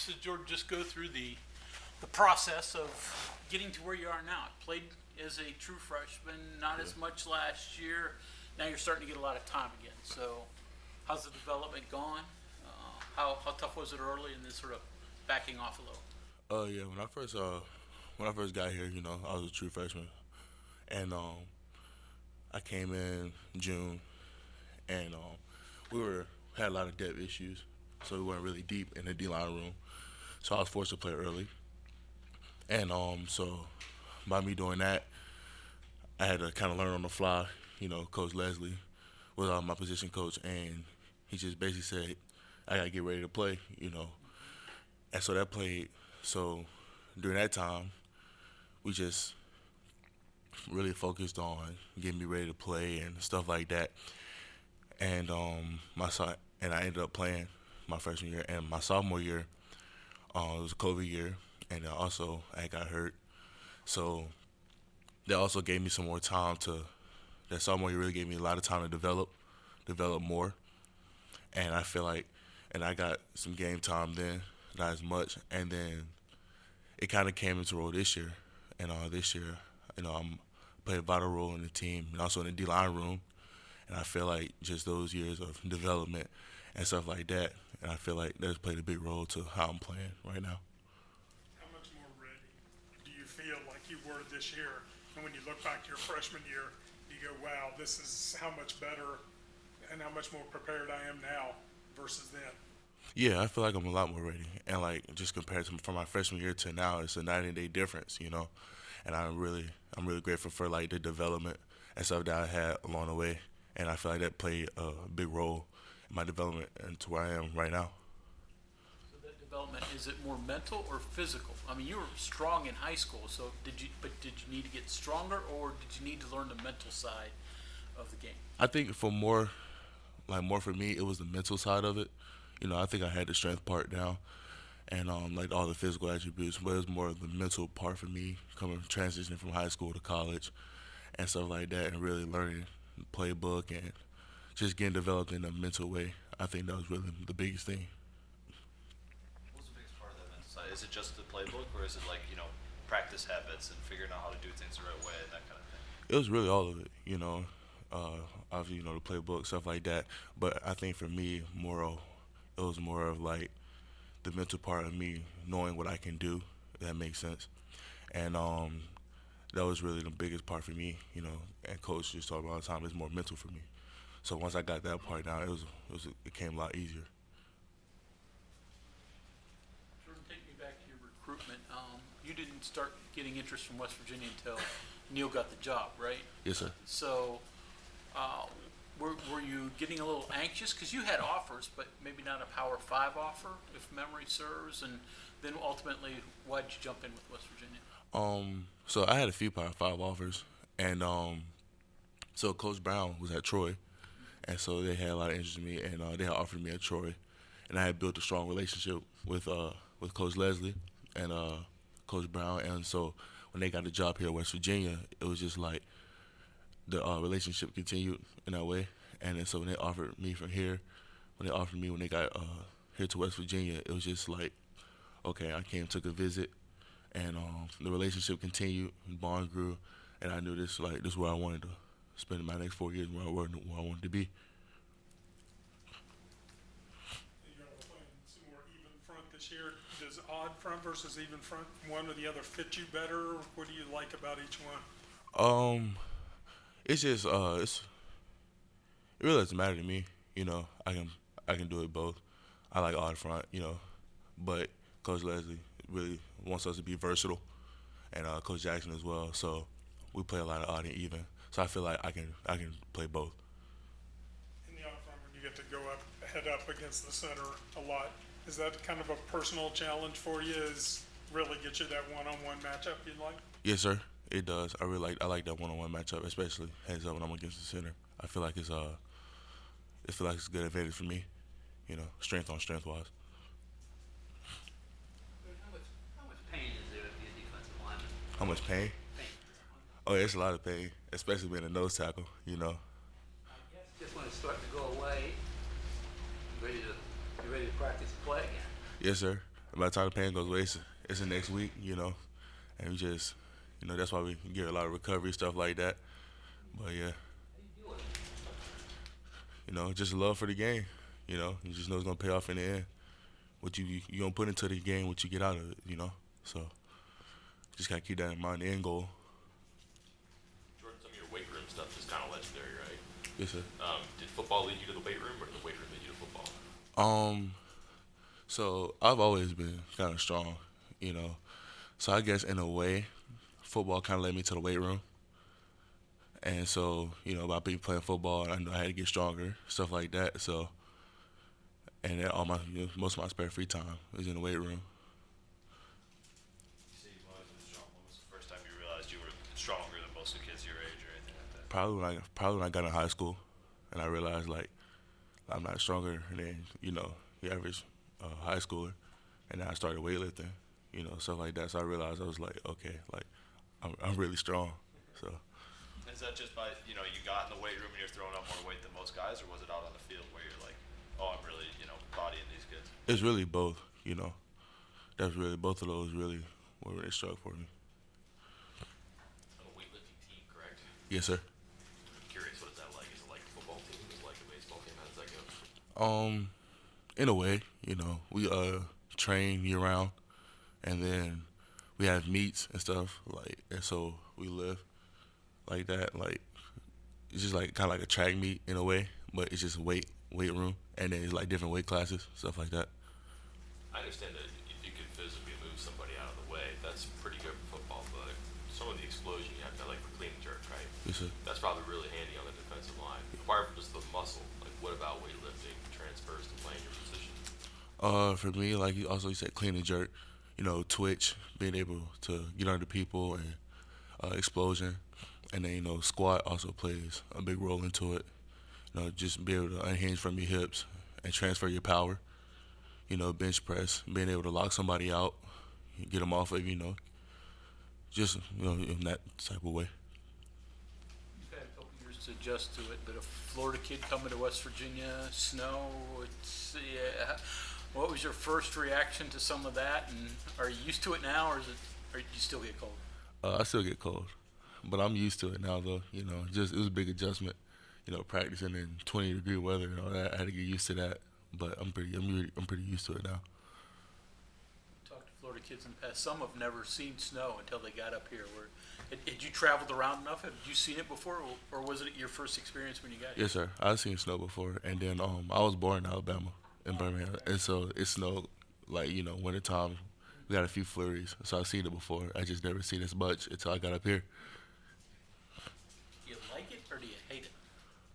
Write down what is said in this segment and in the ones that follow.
So George, just go through the process of getting to where you are now. Played as a true freshman, not as much last year. Now you're starting to get a lot of time again. So, how's the development gone? How tough was it early, and then sort of backing off a little? Yeah, when I first got here, I was a true freshman, and I came in June, and we were had a lot of depth issues, so we weren't really deep in the D line room. So I was forced to play early, and so by me doing that, I had to kind of learn on the fly. Coach Leslie was my position coach, and he just basically said, "I gotta get ready to play," and so that played. So during that time, we just really focused on getting me ready to play and stuff like that. And and I ended up playing my freshman year and my sophomore year. It was a COVID year, and also I got hurt. So that also gave me some more time to. That sophomore year really gave me a lot of time to develop more. And I feel like, and I got some game time then, not as much. And then it kind of came into role this year. And this year, I'm playing a vital role in the team and also in the D line room. And I feel like just those years of development and stuff like that, and I feel like that's played a big role to how I'm playing right now. How much more ready do you feel like you were this year? And when you look back to your freshman year, you go, wow, this is how much better and how much more prepared I am now versus then. Yeah, I feel like I'm a lot more ready, and like just compared to from my freshman year to now, it's a night and day difference. And I'm really grateful for like the development and stuff that I had along the way, and I feel like that played a big role in my development and to where I am right now. So that development, is it more mental or physical? I mean, you were strong in high school, so did you need to get stronger, or did you need to learn the mental side of the game? I think for more for me, it was the mental side of it. I think I had the strength part down, and like all the physical attributes, but it was more of the mental part for me coming transitioning from high school to college and stuff like that, and really learning the playbook and just getting developed in a mental way. I think that was really the biggest thing. What's the biggest part of that mental side? Is it just the playbook, or is it like practice habits and figuring out how to do things the right way and that kind of thing? It was really all of it. Obviously, the playbook stuff like that. But I think for me, it was more of like the mental part of me knowing what I can do. If that makes sense. And that was really the biggest part for me. And coach just talked about all the time. It's more mental for me. So once I got that part down, it came a lot easier. Jordan, take me back to your recruitment. You didn't start getting interest from West Virginia until Neil got the job, right? Yes, sir. So, uh, were you getting a little anxious because you had offers, but maybe not a Power Five offer, if memory serves? And then ultimately, why did you jump in with West Virginia? So I had a few Power Five offers, and so Coach Brown was at Troy, and so they had a lot of interest in me, and they had offered me at Troy, and I had built a strong relationship with Coach Leslie and Coach Brown, and so when they got the job here at West Virginia, it was just like the relationship continued in that way, and then so when they offered me from here, when they got here to West Virginia, it was just like okay, I came took a visit, and the relationship continued, the bond grew, and I knew this is where I wanted to spend my next 4 years, where I wanted to be. You're going to play some more even front this year. Does odd front versus even front, one or the other, fit you better? What do you like about each one? Um, it's just it really doesn't matter to me. I can do it both. I like odd front, but Coach Leslie really wants us to be versatile, and Coach Jackson as well. So we play a lot of odd and even. So I feel like I can play both. In the odd front, when you get to go up, head up against the center a lot, is that kind of a personal challenge for you? Is really get you that one-on-one matchup you'd like? Yes, sir. It does. I like that one-on-one matchup, especially heads up when I'm against the center. I feel like it's a good advantage for me. Strength on strength wise. How much pain is there to be a defensive lineman? How much pain? Pain. Oh, yeah, it's a lot of pain, especially being a nose tackle. I guess just when it's starting to go away, you're ready to practice and play again. Yes, sir. by the time the pain goes away, it's the next week, you know, and we just, you know, that's why we get a lot of recovery stuff like that. But yeah, you know, just love for the game. You know, you just know it's gonna pay off in the end. What you gonna put into the game, what you get out of it, you know. So just gotta keep that in mind. The end goal. Jordan, some of your weight room stuff is kind of legendary, right? Yes, sir. Did football lead you to the weight room, or did the weight room lead you to football? So I've always been kind of strong, you know. So I guess in a way, football kind of led me to the weight room. And so, you know, by being playing football, I knew I had to get stronger, stuff like that. So, and then all my, you know, most of my spare free time is in the weight room. You say you've always been strong. When was the first time you realized you were stronger than most of the kids your age or anything like that? Probably when I got in high school, and I realized like I'm not stronger than, you know, the average high schooler, and then I started weightlifting, you know, stuff like that. So I realized I was like, okay, like I'm really strong. So. Is that just by, you know, you got in the weight room and you're throwing up more weight than most guys, or was it out on the field where you're like, oh, I'm really, you know, bodying these kids? It's really both, you know. That's really, both of those really were really struck for me. On a weightlifting team, correct? Yes, sir. I'm curious, what is that like? Is it like a football team? Is it like a baseball team? How does that go? In a way, you know, we train year round, and then we have meets and stuff like, and so we lift like that. Like it's just like kind of like a track meet in a way, but it's just weight room, and then it's like different weight classes, stuff like that. I understand that if you could physically move somebody out of the way, that's pretty good for football, but some of the explosion you have to like for clean and jerk, right? Yes, sir. That's probably really handy on the defensive line. Apart from just the muscle, like what about weightlifting transfers to playing your position? For me, like you said, clean and jerk, you know, twitch, being able to get under people, and explosion, and then, you know, squat also plays a big role into it. You know, just be able to unhinge from your hips and transfer your power. You know, bench press, being able to lock somebody out, get them off of, you know, just, you know, in that type of way. You've had a couple years to adjust to it, but a Florida kid coming to West Virginia, snow, it's, yeah. What was your first reaction to some of that, and are you used to it now, or do you still get cold? I still get cold, but I'm used to it now, though. You know, just it was a big adjustment. You know, practicing in 20-degree weather and all that. I had to get used to that, but I'm pretty used to it now. Talked to Florida kids in the past. Some have never seen snow until they got up here. Had you traveled around enough? Had you seen it before, or was it your first experience when you got here? Yes, sir. I've seen snow before, and then I was born in Alabama, in Birmingham, and so it snowed like, you know, wintertime. We got a few flurries, so I've seen it before. I just never seen this much until I got up here. Do you like it or do you hate it?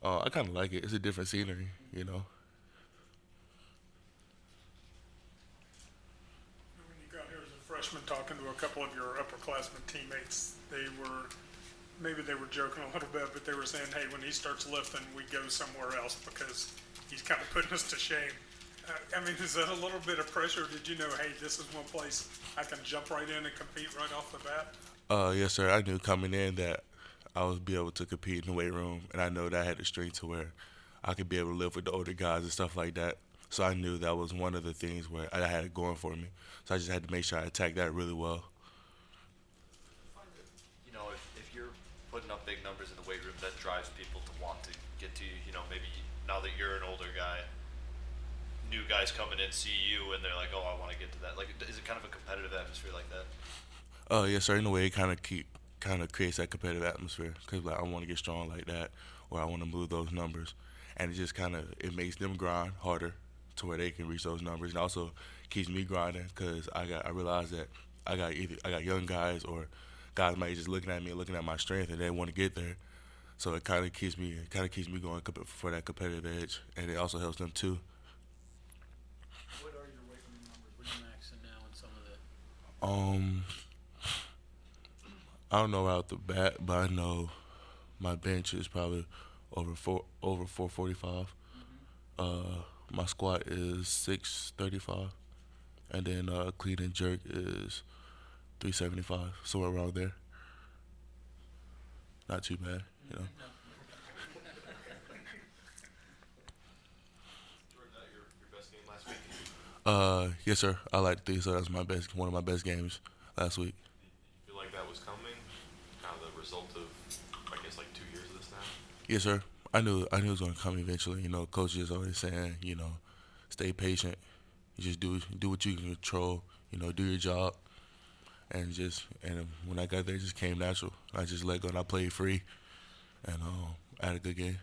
I kind of like it. It's a different scenery, you know. When you got here as a freshman, talking to a couple of your upperclassmen teammates, maybe they were joking a little bit, but they were saying, hey, when he starts lifting, we go somewhere else because he's kind of putting us to shame. I mean, is that a little bit of pressure? Did you know, hey, this is one place I can jump right in and compete right off the bat? Yes, sir. I knew coming in that I would be able to compete in the weight room, and I know that I had the strength to where I could be able to live with the older guys and stuff like that. So I knew that was one of the things where I had it going for me. So I just had to make sure I attacked that really well. You know, if you're putting up big numbers in the weight room, that drives people to want to get to you. You know, maybe now that you're an older guy, new guys coming in see you and they're like, oh, I want to get to that. Like, is it kind of a competitive atmosphere like that? Yes, sir. In a way, it kind of creates that competitive atmosphere because like I want to get strong like that, or I want to move those numbers, and it just it makes them grind harder to where they can reach those numbers, and also keeps me grinding because I realize that I got young guys or guys might be just looking at me, looking at my strength, and they want to get there. So it kind of keeps me going for that competitive edge, and it also helps them too. What are your weight room numbers? What are you maxing now in some of the? I don't know right off the bat, but I know my bench is probably over 445. My squat is 635, and then clean and jerk is 375, somewhere around there. Not too bad, you know. Jordan, your best game last week? Yes, sir. I like to think so. That's one of my best games last week. Feel like that was coming? Kind of the result of, I guess, like 2 years of this now? Yes, sir. I knew it was gonna come eventually. Coach is always saying, stay patient. You just do what you can control. Do your job, and when I got there, it just came natural. I just let go and I played free, and I had a good game.